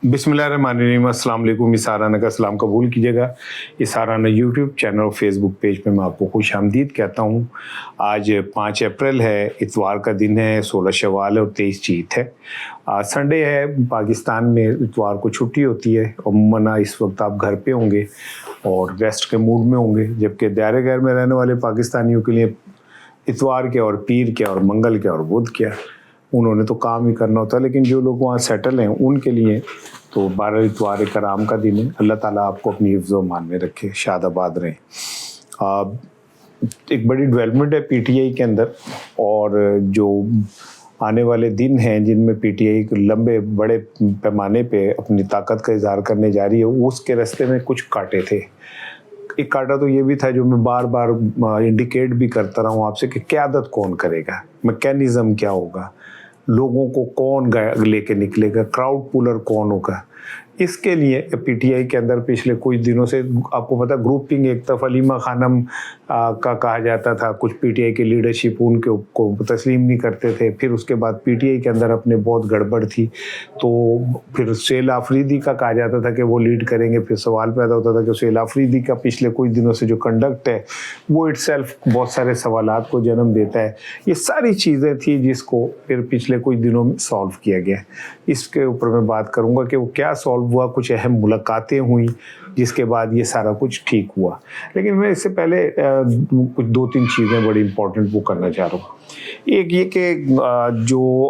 बिस्मिल्लाहिर्रहमानिर्रहीम, अस्सलाम वालेकुम। इसाराना का सलाम कबूल कीजिएगा। इसाराना यूट्यूब चैनल और फेसबुक पेज पे मैं आपको खुश आमदीद कहता हूँ। आज 5 अप्रैल है, इतवार का दिन है, 16 शवाल है और 23 चीत है। आज संडे है, पाकिस्तान में इतवार को छुट्टी होती है। अमूमन इस वक्त आप घर पे होंगे और रेस्ट के मूड में होंगे, जबकि दायरे गैर में रहने वाले पाकिस्तानियों के लिए इतवार के और पीर के और मंगल के और बुध के उन्होंने तो काम ही करना होता है। लेकिन जो लोग वहाँ सेटल हैं उनके लिए तो 12 इतवार एक आराम का दिन है। अल्लाह ताला आपको अपनी हिफ्ज़ मान में रखे, शादाबाद रहें। एक बड़ी डेवलपमेंट है पीटीआई के अंदर, और जो आने वाले दिन हैं जिनमें पीटीआई लंबे बड़े पैमाने पे अपनी ताकत का इजहार करने जा रही है, उसके रास्ते में कुछ कांटे थे। एक कांटा तो ये भी था जो मैं बार बार इंडिकेट भी करता रहा हूँ आपसे कि क़यादत कौन करेगा, मैकेनिज़्म क्या होगा, लोगों को कौन लेके निकलेगा, क्राउड पुलर कौन होगा। इसके लिए पीटीआई के अंदर पिछले कुछ दिनों से आपको पता ग्रुपिंग एक तरफ अलीमा खानम का कहा जाता था, कुछ पीटीआई की लीडरशिप उनके को तस्लीम नहीं करते थे। फिर उसके बाद पीटीआई के अंदर अपने बहुत गड़बड़ थी, तो फिर सुहेल आफरीदी का कहा जाता था कि वो लीड करेंगे। फिर सवाल पैदा होता था कि सुहेल आफरीदी का पिछले कुछ दिनों से जो कंडक्ट है वो इटसेल्फ बहुत सारे सवालात को जन्म देता है। ये सारी चीज़ें थी जिसको फिर पिछले कुछ दिनों में सॉल्व किया गया। इसके ऊपर मैं बात करूँगा कि वो क्या सॉल्व हुआ। कुछ अहम मुलाकातें हुई जिसके बाद ये सारा कुछ ठीक हुआ। लेकिन मैं इससे पहले कुछ 2-3 चीज़ें बड़ी इंपॉर्टेंट वो करना चाह रहा हूँ। एक ये कि जो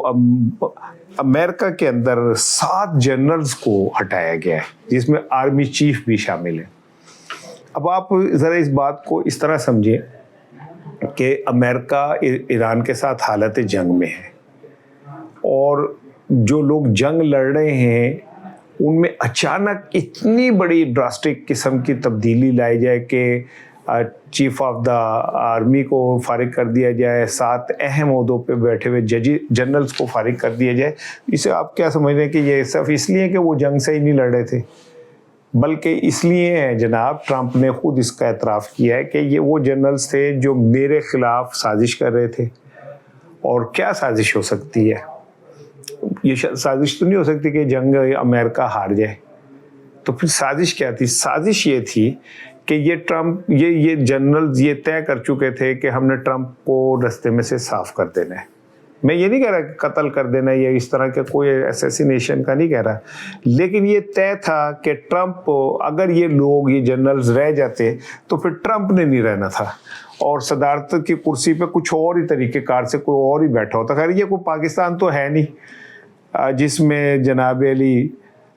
अमेरिका के अंदर 7 जनरल्स को हटाया गया है, जिसमें आर्मी चीफ भी शामिल है। अब आप ज़रा इस बात को इस तरह समझें कि अमेरिका ईरान के साथ हालत जंग में है, और जो लोग जंग लड़ रहे हैं उनमें अचानक इतनी बड़ी ड्रास्टिक किस्म की तब्दीली लाई जाए कि चीफ ऑफ द आर्मी को फारिग कर दिया जाए, 7 अहम ओहदों पे बैठे हुए जनरल्स को फारिग कर दिया जाए। इसे आप क्या समझ रहे हैं कि ये सिर्फ इसलिए कि वो जंग से ही नहीं लड़ रहे थे, बल्कि इसलिए है जनाब, ट्रंप ने खुद इसका एतराफ़ किया है कि ये वो जनरल्स थे जो मेरे ख़िलाफ़ साजिश कर रहे थे। और क्या साजिश हो सकती है? ये साजिश तो नहीं हो सकती कि जंग अमेरिका हार जाए। तो फिर साजिश क्या थी? साजिश ये थी कि ये ट्रंप ये जनरल ये तय कर चुके थे कि हमने ट्रंप को रास्ते में से साफ कर देना है। मैं ये नहीं कह रहा कि कत्ल कर देना है या इस तरह के कोई असैसिनेशन का नहीं कह रहा, लेकिन ये तय था कि ट्रंप, अगर ये लोग ये जनरल्स रह जाते तो फिर ट्रंप ने नहीं रहना था और सदारत की कुर्सी पे कुछ और ही तरीक़ेकार से कोई और ही बैठा होता। खैर ये कोई पाकिस्तान तो है नहीं जिसमें जनाब अली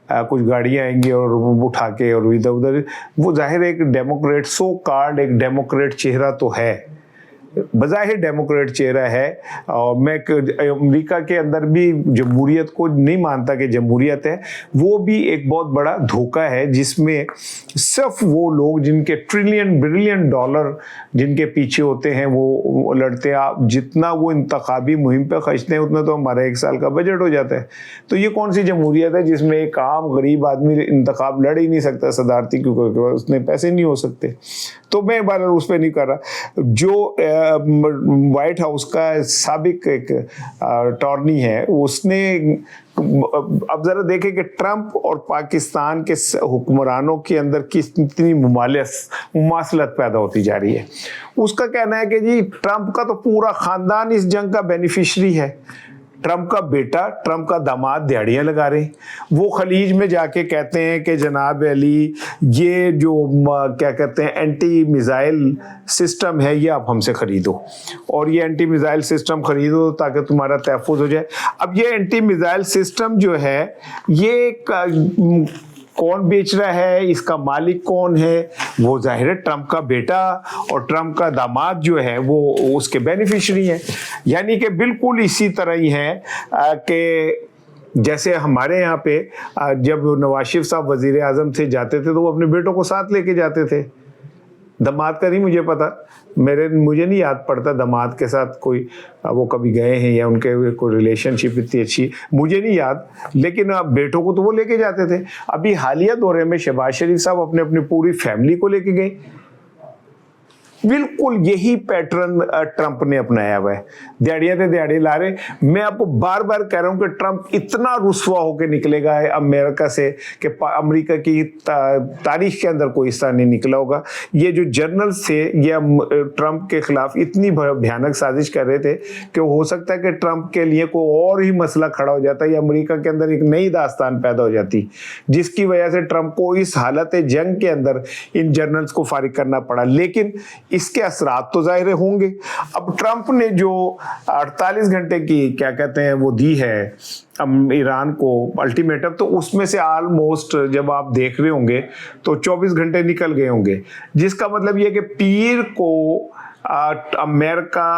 कुछ गाड़ियाँ आएंगी और उठा के और इधर उधर। वो जाहिर एक डेमोक्रेट, सो कार्ड एक डेमोक्रेट चेहरा तो है, बज़ाहिर डेमोक्रेट चेहरा है। और मैं अमेरिका के अंदर भी जमहूरियत को नहीं मानता कि जमहूरियत है, वो भी एक बहुत बड़ा धोखा है जिसमें सिर्फ वो लोग जिनके बिलियन डॉलर जिनके पीछे होते हैं वो लड़ते हैं। आप जितना वो इंतखाबी मुहिम पे खर्चते हैं उतना तो हमारा 1 साल का बजट हो जाता है। तो ये कौन सी जमहूरियत है जिसमें एक आम गरीब आदमी इंतखाब लड़ ही नहीं सकता सदारती, क्योंकि उसने पैसे नहीं हो सकते। तो मैं बार उस पर नहीं कर रहा। जो व्हाइट हाउस का साबिक एक अटॉर्नी है, उसने अब ज़रा देखें कि ट्रंप और पाकिस्तान के हुक्मरानों के अंदर कितनी मुमासलत पैदा होती जा रही है। उसका कहना है कि जी ट्रंप का तो पूरा ख़ानदान इस जंग का बेनिफिशरी है। ट्रंप का बेटा, ट्रंप का दामाद दिहाड़ियाँ लगा रहे। वो खलीज में जाके कहते हैं कि जनाब अली ये जो क्या कहते हैं एंटी मिज़ाइल सिस्टम है ये आप हमसे ख़रीदो, और ये एंटी मिज़ाइल सिस्टम ख़रीदो ताकि तुम्हारा तहफ़्फ़ुज़ हो जाए। अब ये एंटी मिज़ाइल सिस्टम जो है ये कौन बेच रहा है, इसका मालिक कौन है? वो जाहिर है ट्रंप का बेटा और ट्रंप का दामाद जो है वो उसके बेनिफिशरी हैं। यानी कि बिल्कुल इसी तरह ही है कि जैसे हमारे यहाँ पे जब नवाज शरीफ साहब वज़ीर आज़म थे जाते थे तो वो अपने बेटों को साथ लेके जाते थे। दामाद का नहीं मुझे पता, मुझे नहीं याद पड़ता दामाद के साथ कोई वो कभी गए हैं या उनके कोई रिलेशनशिप इतनी अच्छी मुझे नहीं याद, लेकिन बेटों को तो वो लेके जाते थे। अभी हालिया दौरे में शहबाज शरीफ साहब अपने अपनी पूरी फैमिली को लेके गए। बिल्कुल यही पैटर्न ट्रंप ने अपनाया हुआ है, दिहाड़ियां ते दिहाड़ी ला रहे। मैं आपको बार बार कह रहा हूं कि ट्रंप इतना रुस्वा होकर निकलेगा अमेरिका से कि अमेरिका की तारीख के अंदर कोई हिस्सा नहीं निकला होगा। ये जो जर्नल्स थे ये ट्रंप के खिलाफ इतनी भयानक साजिश कर रहे थे कि हो सकता है कि ट्रंप के लिए कोई और ही मसला खड़ा हो जाता, या अमेरिका के अंदर एक नई दास्तान पैदा हो जाती, जिसकी वजह से ट्रंप को इस हालत जंग के अंदर इन जर्नल्स को फारिग करना पड़ा। लेकिन इसके असरात तो जाहिर होंगे। अब ट्रंप ने जो 48 घंटे की क्या कहते हैं वो दी है ईरान को अल्टीमेटम, तो उसमें से ऑलमोस्ट जब आप देख रहे होंगे तो 24 घंटे निकल गए होंगे, जिसका मतलब ये कि पीर को अमेरिका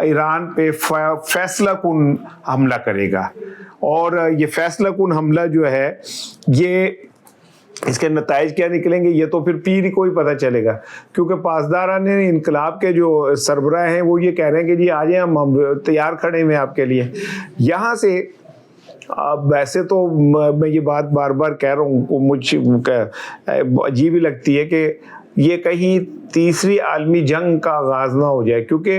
ईरान पे फैसला कुन हमला करेगा। और ये फैसला कुन हमला जो है ये इसके नताइज क्या निकलेंगे ये तो फिर पीर को ही पता चलेगा, क्योंकि पासदारान इनकलाब के जो सरबराह हैं वो ये कह रहे हैं कि जी आ जाए, हम तैयार खड़े हैं आपके लिए। यहाँ से वैसे तो मैं ये बात बार बार कह रहा हूँ, मुझे अजीब ही लगती है कि ये कहीं तीसरी आलमी जंग का आगाज ना हो जाए, क्योंकि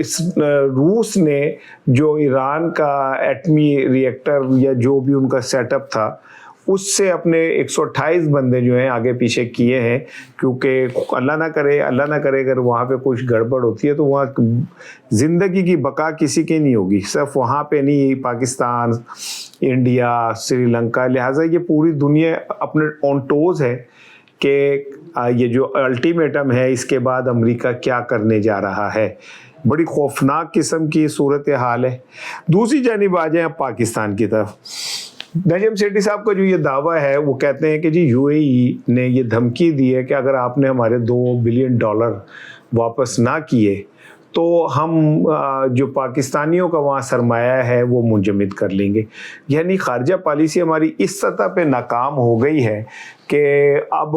इस रूस ने जो ईरान का एटमी रिएक्टर या जो भी उनका सेटअप था उससे अपने 128 बंदे जो हैं आगे पीछे किए हैं, क्योंकि अल्लाह ना करे अगर वहाँ पे कुछ गड़बड़ होती है तो वहाँ ज़िंदगी की बका किसी की नहीं होगी, सिर्फ वहाँ पे नहीं, पाकिस्तान, इंडिया, श्रीलंका, लिहाजा ये पूरी दुनिया अपने ऑन टोज है कि ये जो अल्टीमेटम है इसके बाद अमेरिका क्या करने जा रहा है। बड़ी खौफनाक किस्म की सूरत हाल है। दूसरी जानिब आ जाए पाकिस्तान की तरफ, नजम सेठी साहब का जो ये दावा है वो कहते हैं कि जी यूएई ने ये धमकी दी है कि अगर आपने हमारे $2 बिलियन वापस ना किए तो हम जो पाकिस्तानियों का वहाँ सरमाया है वो मुंजमद कर लेंगे। यानी खारजा पॉलिसी हमारी इस सतह पे नाकाम हो गई है कि अब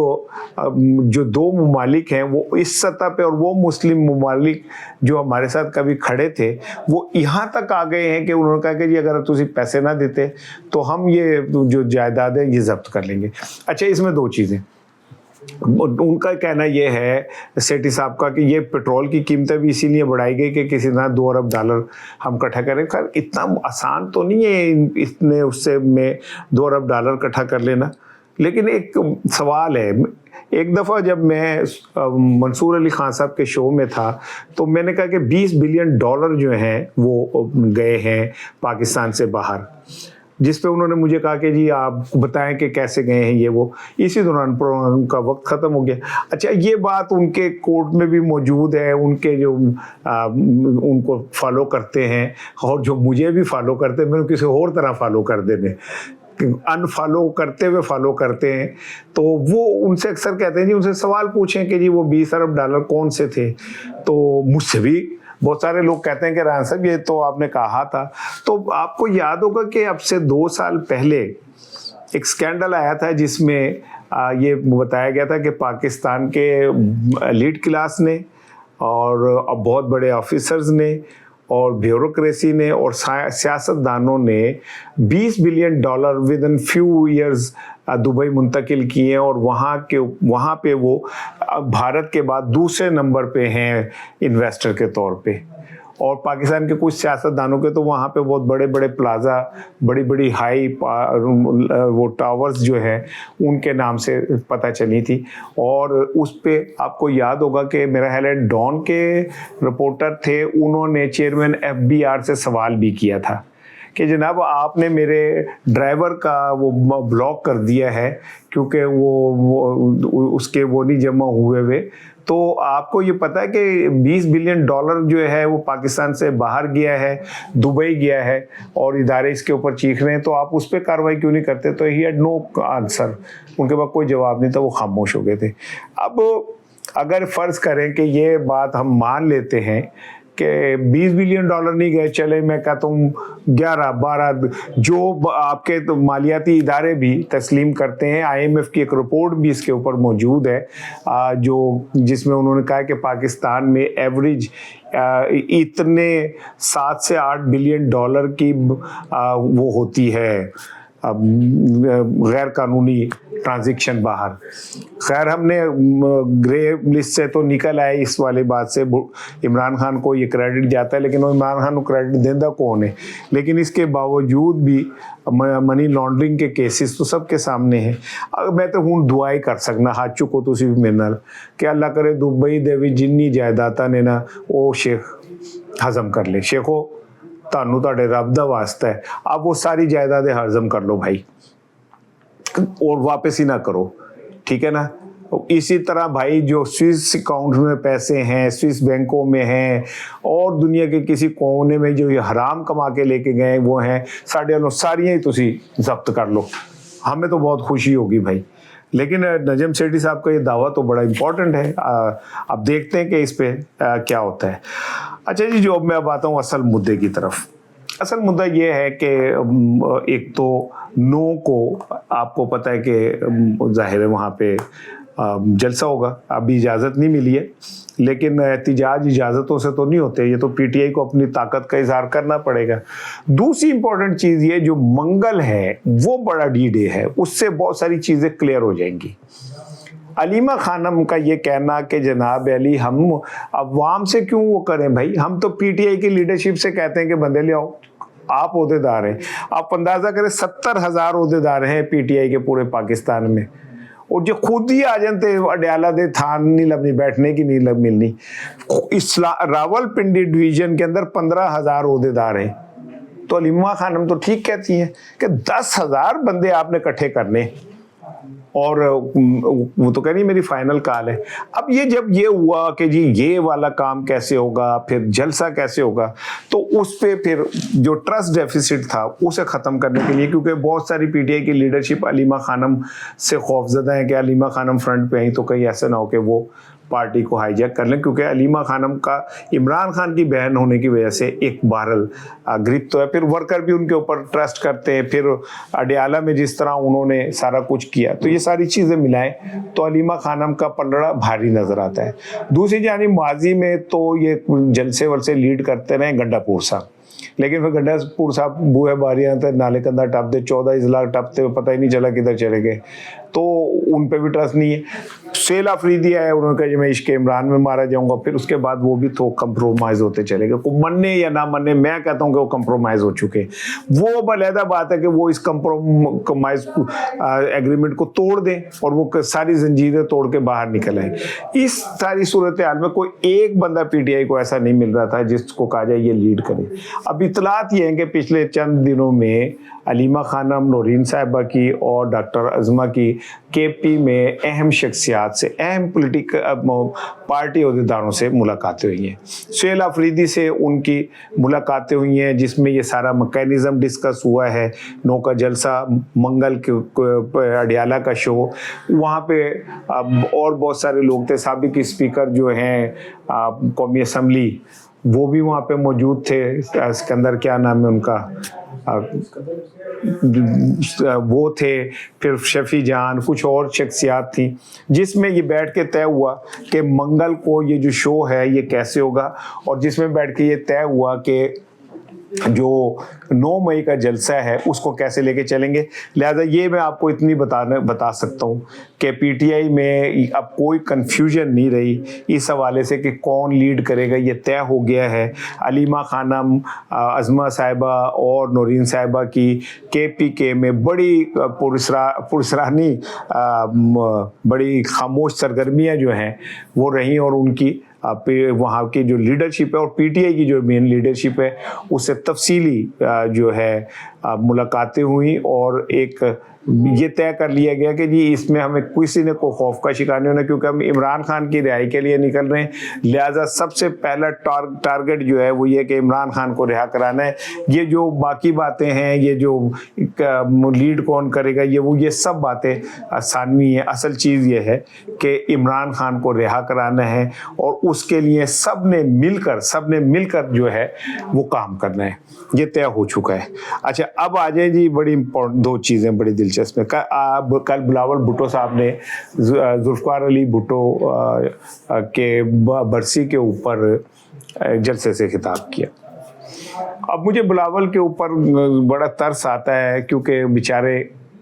जो दो ममालिक हैं वो इस सतह पे, और वो मुस्लिम ममालिक जो हमारे साथ कभी खड़े थे वो यहाँ तक आ गए हैं कि उन्होंने कहा कि जी अगर तुम पैसे ना देते तो हम ये जो जायदाद है ये जब्त कर लेंगे। अच्छा, इसमें दो चीज़ें, उनका कहना यह है सेठी साहब का कि ये पेट्रोल की कीमतें भी इसीलिए बढ़ाई गई कि किसी ना $2 अरब हम इकट्ठा करें। खैर इतना आसान तो नहीं है इतने उससे में $2 अरब इकट्ठा कर लेना, लेकिन एक सवाल है। एक दफ़ा जब मैं मंसूर अली खान साहब के शो में था तो मैंने कहा कि $20 बिलियन जो हैं वो गए हैं पाकिस्तान से बाहर, जिस पे उन्होंने मुझे कहा कि जी आप बताएं कि कैसे गए हैं ये वो। इसी दौरान उनका वक्त ख़त्म हो गया। अच्छा, ये बात उनके कोर्ट में भी मौजूद है, उनके जो उनको फॉलो करते हैं और जो मुझे भी फॉलो करते हैं, मैंने किसी और तरह फॉलो कर देने, अनफॉलो करते हुए फॉलो करते हैं। तो वो उनसे अक्सर कहते हैं जी उनसे सवाल पूछें कि जी वो $20 अरब कौन से थे। तो मुझसे भी बहुत सारे लोग कहते हैं कि राना साहब ये तो आपने कहा था। तो आपको याद होगा कि अब से 2 साल पहले एक स्कैंडल आया था जिसमें ये बताया गया था कि पाकिस्तान के एलीट क्लास ने और बहुत बड़े ऑफिसर्स ने और ब्यूरोक्रेसी ने और सियासतदानों ने $20 billion with in few years Dubai मुंतकिल किए, और वहाँ पे वो भारत के बाद दूसरे नंबर पे हैं इन्वेस्टर के तौर पे। और पाकिस्तान के कुछ सियासतदानों के तो वहाँ पे बहुत बड़े बड़े प्लाजा, बड़ी बड़ी हाई वो टावर्स जो है उनके नाम से पता चली थी। और उस पे आपको याद होगा कि मेरा ख्याल है डॉन के रिपोर्टर थे, उन्होंने चेयरमैन FBI से सवाल भी किया था कि जनाब आपने मेरे ड्राइवर का वो ब्लॉक कर दिया है क्योंकि वो उसके वो नहीं जमा हुए हुए। तो आपको ये पता है कि $20 बिलियन जो है वो पाकिस्तान से बाहर गया है, दुबई गया है, और इदारे इसके ऊपर चीख रहे हैं, तो आप उस पर कार्रवाई क्यों नहीं करते? तो ही हैड नो आंसर, उनके पास कोई जवाब नहीं था, वो खामोश हो गए थे। अब अगर फ़र्ज़ करें कि ये बात हम मान लेते हैं कि $20 बिलियन नहीं गए, चले मैं कहता हूँ 11-12 जो आपके तो मालियाती इदारे भी तस्लीम करते हैं। IMF की एक रिपोर्ट भी इसके ऊपर मौजूद है जो जिसमें उन्होंने कहा कि पाकिस्तान में एवरेज इतने $7 से $8 बिलियन की वो होती है गैर कानूनी ट्रांजैक्शन बाहर। खैर हमने ग्रे लिस्ट से तो निकल आए इस वाली बात से, इमरान खान को ये क्रेडिट जाता है, लेकिन वो इमरान खान को क्रेडिट देता कौन है। लेकिन इसके बावजूद भी मनी लॉन्ड्रिंग के केसेस तो सबके सामने हैं। मैं तो हूँ दुआई कर सकना हाथ चुको तुसी भी मेरे नाल कि अल्लाह करे दुबई दे विच जिन्नी जायदादां ने ना वो शेख हजम कर ले। शेखो ਤੁਹਾਨੂੰ ਤੁਹਾਡੇ ਰੱਬ ਦਾ वास्ता है, आप वो सारी जायदादें हजम कर लो भाई और वापस ही ना करो, ठीक है ना। इसी तरह भाई जो स्विस अकाउंट में पैसे हैं, स्विस बैंकों में हैं और दुनिया के किसी कोने में जो ये हराम कमा के लेके गए वो हैं, साढ़े वालों सारियाँ ही तुसी जब्त कर लो, हमें तो बहुत खुशी होगी भाई। लेकिन नजम सेठी साहब का ये दावा तो बड़ा इम्पोर्टेंट है। अब देखते हैं कि इस पे क्या होता है। अच्छा जी, जो अब मैं अब आता हूँ असल मुद्दे की तरफ। असल मुद्दा ये है कि एक तो नो को आपको पता है कि जाहिर है वहाँ पे जलसा होगा, अभी इजाज़त नहीं मिली है, लेकिन एहतिजाज इजाज़तों से तो नहीं होते, ये तो पीटीआई को अपनी ताकत का इजहार करना पड़ेगा। दूसरी इंपॉर्टेंट चीज़ ये जो मंगल है वो बड़ा डी डे है, उससे बहुत सारी चीज़ें क्लियर हो जाएंगी। अलीमा खानम का ये कहना कि जनाब अली हम अवाम से क्यों वो करें भाई, हम तो पीटीआई की लीडरशिप से कहते हैं कि बंदे ले आओ, आप ओहदेदार हैं। आप अंदाज़ा करें 70,000 ओहदेदार हैं पीटीआई के पूरे पाकिस्तान में, और जो खुद ही आ जाते अडयाला दे थान नहीं लभनी, बैठने की नहीं मिलनी। रावलपिंडी डिवीजन के अंदर 15,000 ओहदेदार हैं, तो अलीमा खानम तो ठीक कहती हैं कि 10,000 बंदे आपने इकट्ठे करने, और वो तो कह रही मेरी फाइनल कॉल है। अब ये जब ये हुआ कि जी ये वाला काम कैसे होगा, फिर जलसा कैसे होगा, तो उस पे फिर जो ट्रस्ट डेफिसिट था उसे ख़त्म करने के लिए, क्योंकि बहुत सारी पीटीआई की लीडरशिप अलीमा खानम से खौफजदा है कि अलीमा खानम फ्रंट पे आई तो कहीं ऐसा ना हो कि वो पार्टी को हाईजैक कर लें, क्योंकि अलीमा खानम का इमरान खान की बहन होने की वजह से एक बहरल ग्रिप तो है। फिर वर्कर भी उनके ऊपर ट्रस्ट करते हैं, फिर अडयाला में जिस तरह उन्होंने सारा कुछ किया, तो ये सारी चीज़ें मिलाएं तो अलीमा खानम का पलड़ा भारी नज़र आता है। दूसरी जानिब माजी में तो ये जलसे वलसे लीड करते रहे गंडापुर साहब, लेकिन फिर गंडापुर साहब बूहे बारियाँ थे, नाले कंधा टपते, 14 इजला टपते हुए पता ही नहीं चला किधर चले गए, तो उन पे भी ट्रस्ट नहीं है। सेल अफरीदी आया, उन्होंने कहा मैं इश्क इमरान में मारा जाऊंगा, फिर उसके बाद वो भी तो कंप्रोमाइज होते चले गए। को मनने या ना मनने, मैं कहता हूँ कि वो कंप्रोमाइज हो चुके। वो अलहदा बात है कि वो इस कंप्रोमाइज एग्रीमेंट को तोड़ दें और वो सारी जंजीरें तोड़ के बाहर निकल आए। इस सारी सूरत हाल में कोई एक बंदा पीटीआई को ऐसा नहीं मिल रहा था जिसको कहा जाए ये लीड करे। अब इतलात ये हैं कि पिछले चंद दिनों में अलीमा खानम, नौरीन साहिबा की और डॉक्टर अज़मा की केपी में अहम शख्सियात से, अहम पार्टी अहदेदारों से मुलाकातें हुई हैं। सेल अफरीदी से उनकी मुलाकातें हुई हैं, जिसमें ये सारा मैकेनिज़्म डिस्कस हुआ है। नौ का जलसा, मंगल के अडयाला का शो, वहाँ पे और बहुत सारे लोग थे। साबिक स्पीकर जो हैं कौमी असम्बली वो भी वहाँ पे मौजूद थे, सिकंदर क्या नाम है उनका, वो थे, फिर शफी जान, कुछ और शख्सियात थी, जिसमें ये बैठ के तय हुआ कि मंगल को ये जो शो है ये कैसे होगा, और जिसमें बैठ के ये तय हुआ कि जो 9 मई का जलसा है उसको कैसे लेके चलेंगे। लिहाजा ये मैं आपको इतनी बता सकता हूँ कि पीटीआई में अब कोई कन्फ्यूजन नहीं रही इस हवाले से कि कौन लीड करेगा, ये तय हो गया है। अलीमा खानम, अज़मा साहिबा और नौरीन साहिबा की केपीके में बड़ी पुरसराहनी, बड़ी खामोश सरगर्मियाँ जो हैं वो रहीं, और उनकी वहाँ की जो लीडरशिप है और पीटीआई की जो मेन लीडरशिप है उससे तफसीली जो है मुलाकातें हुई, और एक ये तय कर लिया गया कि जी इसमें हमें किसी ने को खौफ का शिकार नहीं होना, क्योंकि हम इमरान खान की रिहाई के लिए निकल रहे हैं। लिहाजा सबसे पहला टारगेट जो है वो ये कि इमरान खान को रिहा कराना है। ये जो बाकी बातें हैं, ये जो लीड कौन करेगा, ये सब बातें आसानी है। असल चीज़ ये है कि इमरान खान को रिहा कराना है, और उसके लिए सब ने मिलकर जो है वो काम करना है। ये तय हो चुका है। अच्छा, अब आ जाए जी बड़ी इंपॉर्टेंट 2 चीज़ें बड़ी दिलचस्प है। कल बिलावल भुट्टो साहब ने जुल्फ़िकार अली भुट्टो के बरसी के ऊपर जलसे से खिताब किया। अब मुझे बिलावल के ऊपर बड़ा तरस आता है, क्योंकि बेचारे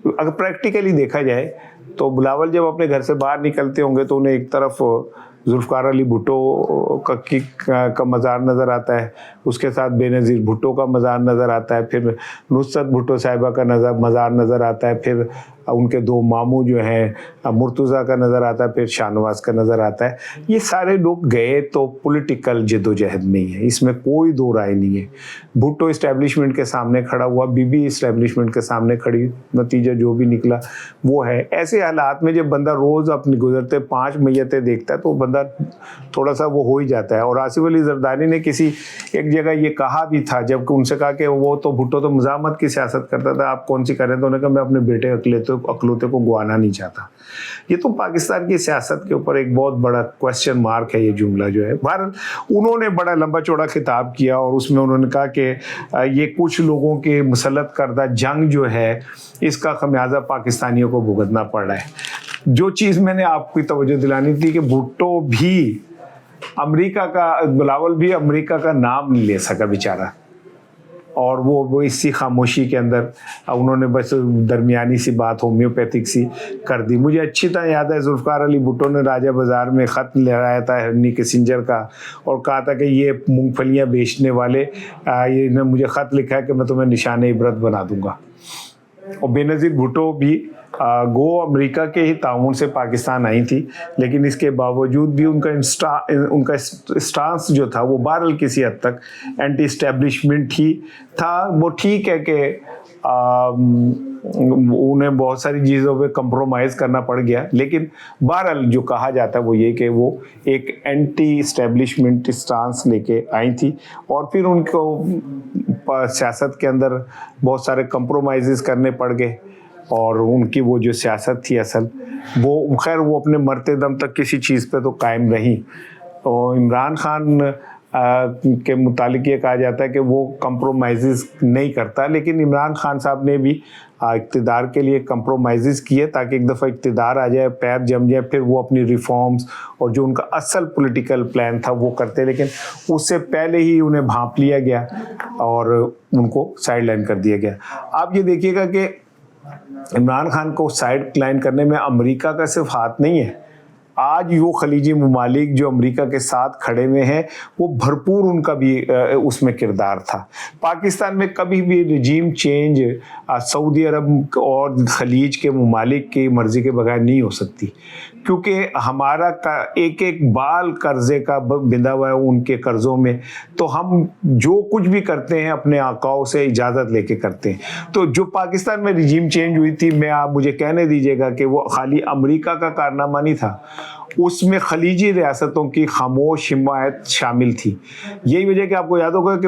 अगर प्रैक्टिकली देखा जाए तो बिलावल जब अपने घर से बाहर निकलते होंगे तो उन्हें एक तरफ जुल्फ़िकार अली भुट्टो का मज़ार नज़र आता है, उसके साथ बेनज़ीर भुट्टो का मज़ार नज़र आता है, फिर नुसरत भुट्टो साहिबा का मज़ार नज़र आता है, फिर उनके दो मामू जो हैं मुर्तज़ा का नज़र आता है, फिर शाहनवाज का नज़र आता है। ये सारे लोग गए तो पॉलिटिकल जद्दोजहद में ही है, इसमें कोई दो राय नहीं है। भुट्टो इस्टेब्लिशमेंट के सामने खड़ा हुआ, बीबी इस्टेब्लिशमेंट के सामने खड़ी, नतीजा जो भी निकला वो है। ऐसे हालात में जब बंदा रोज़ अपनी गुजरते 5 मैयतें देखता है तो बंदा थोड़ा सा वो हो ही जाता है। और आसिफ अली जरदारी ने किसी एक जगह ये कहा भी था, जब उनसे कहा कि वो तो भुट्टो तो मुज़ाहमत की सियासत करता था, आप कौन सी करें, तो उन्होंने कहा मैं अपने बेटे अकलौते को गंवाना नहीं चाहता। ये तो पाकिस्तान की सियासत के ऊपर एक बहुत बड़ा क्वेश्चन मार्क है ये जुमला जो है। बहरहाल उन्होंने बड़ा लंबा चौड़ा खिताब किया और उसमें उन्होंने कहा कि ये कुछ लोगों के मुसल्लत करदा जंग जो है इसका खमियाजा पाकिस्तानियों को भुगतना पड़ रहा है। जो चीज़ मैंने आपकी तवज्जो दिलानी थी कि भुट्टो भी अमेरिका का, बिलावल भी अमेरिका का नाम नहीं ले सका बेचारा, और वो इसी खामोशी के अंदर उन्होंने बस दरमियानी सी बात होम्योपैथिक सी कर दी। मुझे अच्छी तरह याद है जुल्फ़िकार अली भुट्टो ने राजा बाज़ार में ख़त लहराया था हेनरी किसिंजर का और कहा था कि ये मूंगफलियाँ बेचने वाले इन्होंने मुझे ख़त लिखा है कि मैं तुम्हें निशान इबरत बना दूंगा। और बेनज़ीर भुट्टो भी गो अमेरिका के ही ताउन से पाकिस्तान आई थी, लेकिन इसके बावजूद भी उनका स्टांस जो था वो बहरहाल किसी हद तक एंटी इस्टेब्लिशमेंट ही था। वो ठीक है कि उन्हें बहुत सारी चीज़ों पे कंप्रोमाइज़ करना पड़ गया, लेकिन बहरहाल जो कहा जाता है वो ये कि वो एक एंटी इस्टेब्लिशमेंट स्टांस लेके आई थी और फिर उनको सियासत के अंदर बहुत सारे कंप्रोमाइज़ करने पड़ गए और उनकी वो जो सियासत थी असल वो खैर वो अपने मरते दम तक किसी चीज़ पे तो कायम रही। और इमरान खान के मुतालिक ये कहा जाता है कि वो कंप्रोमाइज़ नहीं करता, लेकिन इमरान खान साहब ने भी इक़्तिदार के लिए कंप्रोमाइज़ किए ताकि एक दफ़ा इक़्तिदार आ जाए, पैर जम जाए, फिर वो अपनी रिफॉर्म्स और जो उनका असल पॉलिटिकल प्लान था वो करते, लेकिन उससे पहले ही उन्हें भांप लिया गया और उनको साइड लाइन कर दिया गया। आप ये देखिएगा कि इमरान खान को साइड लाइन करने में अमेरिका का सिर्फ हाथ नहीं है, आज वो खलीजी ममालिक जो अमेरिका के साथ खड़े हुए हैं वो भरपूर उनका भी उसमें किरदार था। पाकिस्तान में कभी भी रिजीम चेंज सऊदी अरब और खलीज के ममालिक की मर्ज़ी के बगैर नहीं हो सकती, क्योंकि हमारा एक एक बाल कर्ज़े का बिंदा हुआ है उनके कर्ज़ों में, तो हम जो कुछ भी करते हैं अपने आकाओं से इजाज़त लेके करते हैं। तो जो पाकिस्तान में रिजीम चेंज हुई थी, मैं आप मुझे कहने दीजिएगा कि वो खाली अमेरिका का कारनामा नहीं था, उसमें खलीजी रियासतों की खामोश हिमायत शामिल थी। यही वजह कि आपको याद होगा कि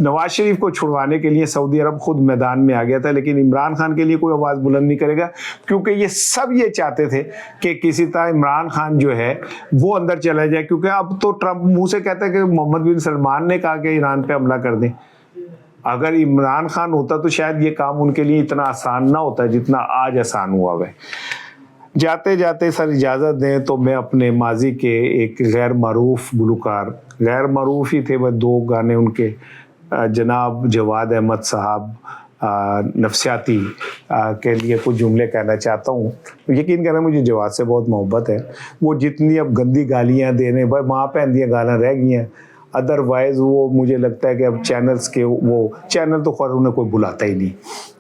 नवाज शरीफ को छुड़वाने के लिए सऊदी अरब खुद मैदान में आ गया था, लेकिन इमरान खान के लिए कोई आवाज़ बुलंद नहीं करेगा, क्योंकि ये सब ये चाहते थे कि किसी तरह इमरान खान जो है वो अंदर चला जाए, क्योंकि अब तो ट्रंप मुंह से कहता है कि मोहम्मद बिन सलमान ने कहा कि ईरान पे हमला कर दें। अगर इमरान खान होता तो शायद ये काम उनके लिए इतना आसान ना होता जितना आज आसान हुआ है। जाते जाते सर इजाज़त दें तो मैं अपने माजी के एक गैर मारूफ गुलकार, गैर मारूफ ही थे, वह 2 गाने उनके, जनाब जवाद अहमद साहब नफसियाती के लिए कुछ जुमले कहना चाहता हूँ। यकीन करें मुझे जवाद से बहुत मोहब्बत है। वो जितनी अब गंदी गालियाँ देने भाई माँ पहन दिया गाना रह गई हैं, अदरवाइज़ वो मुझे लगता है कि अब चैनल्स के वो चैनल तो खैर उन्हें कोई बुलाता ही नहीं।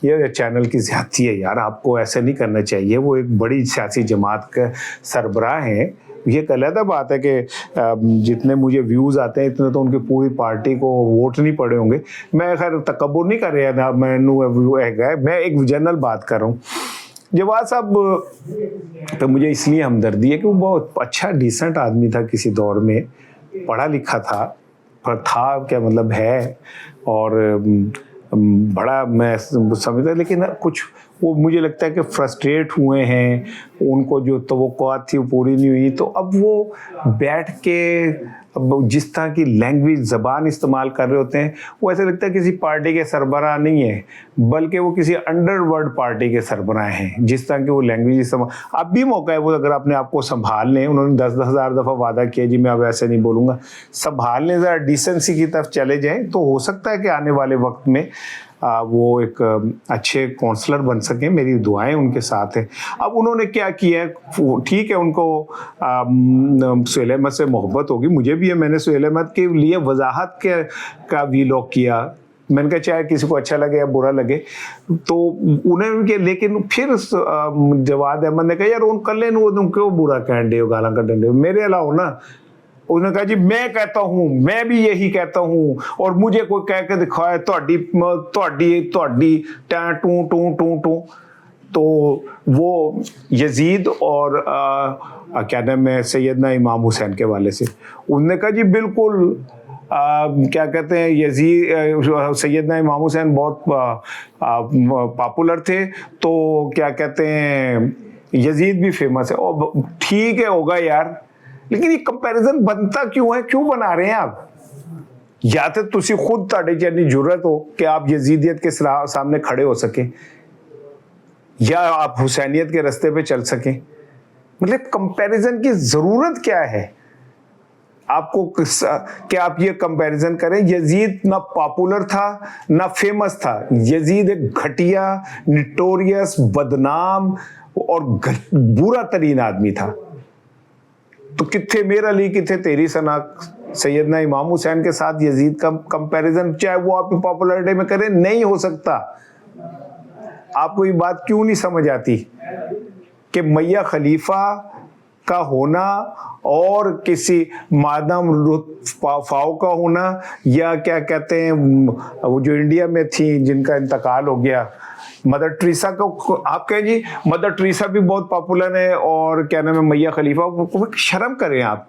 ये चैनल की ज़्यादती है यार, आपको ऐसा नहीं करना चाहिए। वो एक बड़ी सियासी जमात का सरबराह हैं। ये अलग बात है कि जितने मुझे व्यूज़ आते हैं इतने तो उनकी पूरी पार्टी को वोट नहीं पड़े होंगे। मैं खैर तकब्बुर नहीं कर रहा था, मैं एक जनरल बात कर रहा हूँ। जवाद साहब तो मुझे इसलिए हमदर्दी है कि वो बहुत अच्छा डिसेंट आदमी था, किसी दौर में पढ़ा लिखा था, पर था क्या मतलब है, और बड़ा मैं समझता, लेकिन कुछ वो मुझे लगता है कि फ्रस्ट्रेट हुए हैं, उनको जो तवक्कुआत थी वो पूरी नहीं हुई, तो अब वो बैठ के जिस तरह की लैंग्वेज ज़बान इस्तेमाल कर रहे होते हैं, वो ऐसा लगता है किसी पार्टी के सरबराह नहीं है, बल्कि वो किसी अंडरवर्ल्ड पार्टी के सरबराह हैं। जिस तरह की वो लैंग्वेज इस्तेमाल, अब भी मौका है वो, अगर अपने आप को संभाल लें, उन्होंने 10-10 हज़ार दफ़ा वादा किया जी मैं अब ऐसे नहीं बोलूँगा, संभाल लें, ज़रा डिसेंसी की तरफ चले जाएँ, तो हो सकता है कि आने वाले वक्त में वो एक अच्छे काउंसलर बन सकें। मेरी दुआएं उनके साथ हैं। अब उन्होंने क्या किया है, ठीक है, उनको सुहेल अहमद से मोहब्बत होगी, मुझे भी है, मैंने सुहेल अहमद के लिए वजाहत का वीलॉग किया, मैंने कहा चाहे किसी को अच्छा लगे या बुरा लगे, तो उन्हें भी, लेकिन फिर जवाद अहमद ने कहा यार उन कल वो क्यों बुरा कहन दे, गाला कढ़न दे, मेरे अलावा ना। उसने कहा जी मैं कहता हूँ, मैं भी यही कहता हूँ, और मुझे कोई कह के दिखाए तोड़ी टू टू टू टू। तो वो यजीद और क्या नाम है सैयदना इमाम हुसैन के वाले से, उन्होंने कहा जी बिल्कुल क्या कहते हैं यजीद सैयदना इमाम हुसैन बहुत पॉपुलर थे, तो क्या कहते हैं यजीद भी फेमस है। और ठीक है होगा यार, लेकिन ये कंपैरिजन बनता क्यों है, क्यों बना रहे हैं आप? या तो तुसी खुद ताड़े जिन्नी जुर्रत हो कि आप यजीदियत के सामने खड़े हो सके, या आप हुसैनियत के रास्ते पे चल सके। मतलब कंपैरिजन की जरूरत क्या है आपको कि आप ये कंपैरिजन करें? यजीद ना पॉपुलर था ना फेमस था, यजीद एक घटिया, निटोरियस, बदनाम और बुरा तरीन आदमी था। तो किथे मेरा अली, किथे तेरी सनाक। सैयदना इमाम हुसैन के साथ यजीद का कंपैरिजन चाहे वो आप पॉपुलरिटी में करें, नहीं हो सकता। आपको ये बात क्यों नहीं समझ आती कि मैया खलीफा का होना और किसी मादम फाओ का होना, या क्या कहते हैं वो जो इंडिया में थी जिनका इंतकाल हो गया, मदर टेरेसा को आप कहें जी मदर टेरेसा भी बहुत पॉपुलर है, और क्या नाम है मैया खलीफा, शर्म करें आप।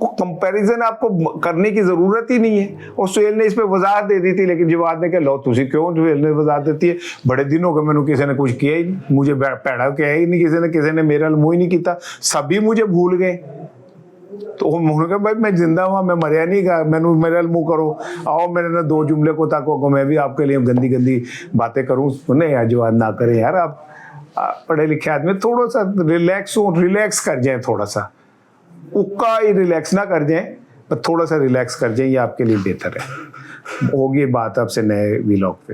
वो कंपैरिजन आपको करने की जरूरत ही नहीं है। और सुहेल ने इस पे वजाहत दे दी थी, लेकिन जवाब ने कहा लो तुसी क्यों, सुहेल ने वजाहत देती है, बड़े दिन हो गए मैंने किसी ने कुछ किया ही नहीं, मुझे पैड़ा किया ही नहीं, किसी ने मेरा मुँह ही नहीं किया, सभी मुझे भूल गए। तो उन्होंने कहा भाई मैं जिंदा हुआ, मैं मरिया नहीं, गा मैंने मेरा मुँह करो, आओ मेरे ना दो जुमले को ताको, मैं भी आपके लिए गंदी गंदी बातें करूँ। नहीं यार जवाब ना करें यार, आप पढ़े लिखे आदमी, थोड़ा सा रिलैक्स कर जाए, थोड़ा सा उक्का ही रिलैक्स ना कर जाएं, पर थोड़ा सा रिलैक्स कर जाएं, ये आपके लिए बेहतर है। होगी बात आपसे नए व्लॉग पे।